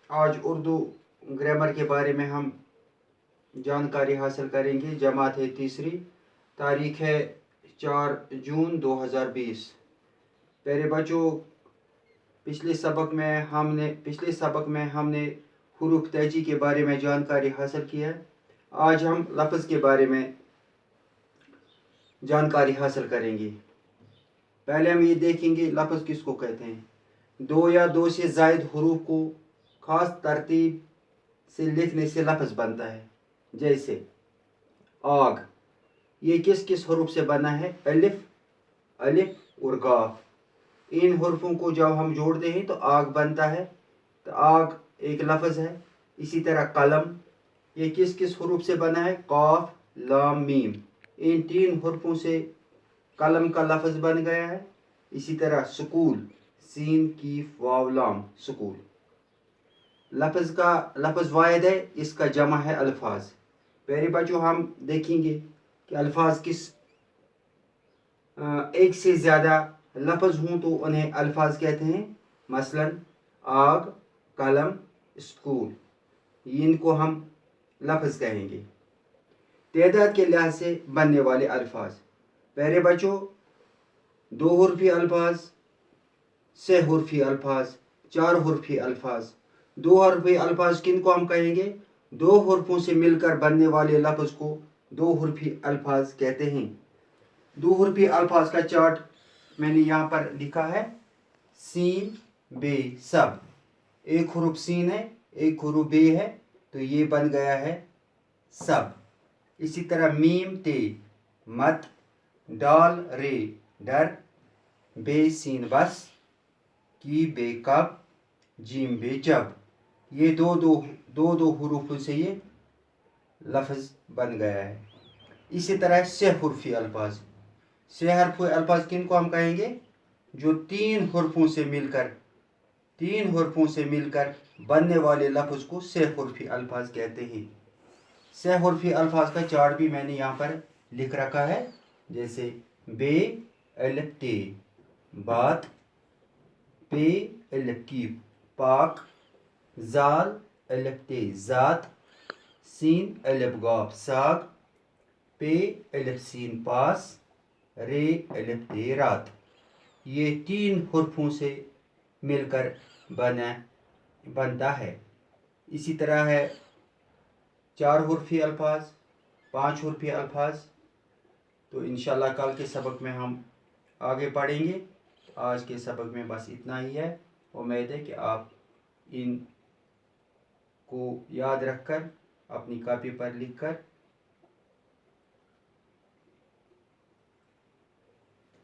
آج اردو گرامر کے بارے میں ہم جانکاری حاصل کریں گے۔ جماعت ہے تیسری، تاریخ ہے 4 جون 2020۔ پیارے بچوں، پچھلے سبق میں ہم نے حروف تہجی کے بارے میں جانکاری حاصل کی ہے۔ آج ہم لفظ کے بارے میں جانکاری حاصل کریں گے۔ پہلے ہم یہ دیکھیں گے لفظ کس کو کہتے ہیں۔ دو یا دو سے زائد حروف کو خاص ترتیب سے لکھنے سے لفظ بنتا ہے۔ جیسے آگ، یہ کس کس حروف سے بنا ہے؟ الف اور قاف۔ ان حروفوں کو جب ہم جوڑتے ہیں تو آگ بنتا ہے، تو آگ ایک لفظ ہے۔ اسی طرح قلم، یہ کس کس حروف سے بنا ہے؟ قاف، لام، میم۔ ان 3 حروفوں سے قلم کا لفظ بن گیا ہے۔ اسی طرح سکول، سین، کیف، واو، لام، سکول۔ لفظ واحد ہے، اس کا جمع ہے الفاظ۔ پیارے بچوں، ہم دیکھیں گے کہ الفاظ کس ایک سے زیادہ لفظ ہوں تو انہیں الفاظ کہتے ہیں۔ مثلا آگ، قلم، سکول، ان کو ہم لفظ کہیں گے۔ تعداد کے لحاظ سے بننے والے الفاظ۔ پیارے بچوں، 2 حرفی الفاظ، 6 حرفی الفاظ، 4 حرفی الفاظ۔ 2 حرفی الفاظ کن کو ہم کہیں گے؟ 2 حرفوں سے مل کر بننے والے لفظ کو 2 حرفی الفاظ کہتے ہیں۔ 2 حرفی الفاظ کا چارٹ میں نے یہاں پر لکھا ہے۔ سین، بے، سب۔ ایک حرف سین ہے، ایک حرف بے ہے، تو یہ بن گیا ہے سب۔ اسی طرح میم، تے، مت، ڈال، رے، ڈر، بے سین بس، کی بے کب، جیم بے جب۔ یہ دو حروفوں سے یہ لفظ بن گیا ہے۔ اسی طرح 6 حرفی الفاظ۔ 6 حرفی الفاظ کن کو ہم کہیں گے؟ جو 3 حرفوں سے مل کر بننے والے لفظ کو 6 حرفی الفاظ کہتے ہیں۔ 6 حرفی الفاظ کا چارٹ بھی میں نے یہاں پر لکھ رکھا ہے۔ جیسے بے، الف، تے، بات، پے، الف، کیف، پاک، زال، الف، تے، ذات، سین، الف، گاف، ساگ، پے، الف، سین، پاس، رے، الف، تے، رات۔ یہ 3 حرفوں سے مل کر بنتا ہے۔ اسی طرح ہے 4 حرفی الفاظ، 5 حرفی الفاظ۔ تو انشاءاللہ کل کے سبق میں ہم آگے پڑھیں گے۔ آج کے سبق میں بس اتنا ہی ہے۔ امید ہے کہ آپ ان کو یاد رکھ کر اپنی کاپی پر لکھ کر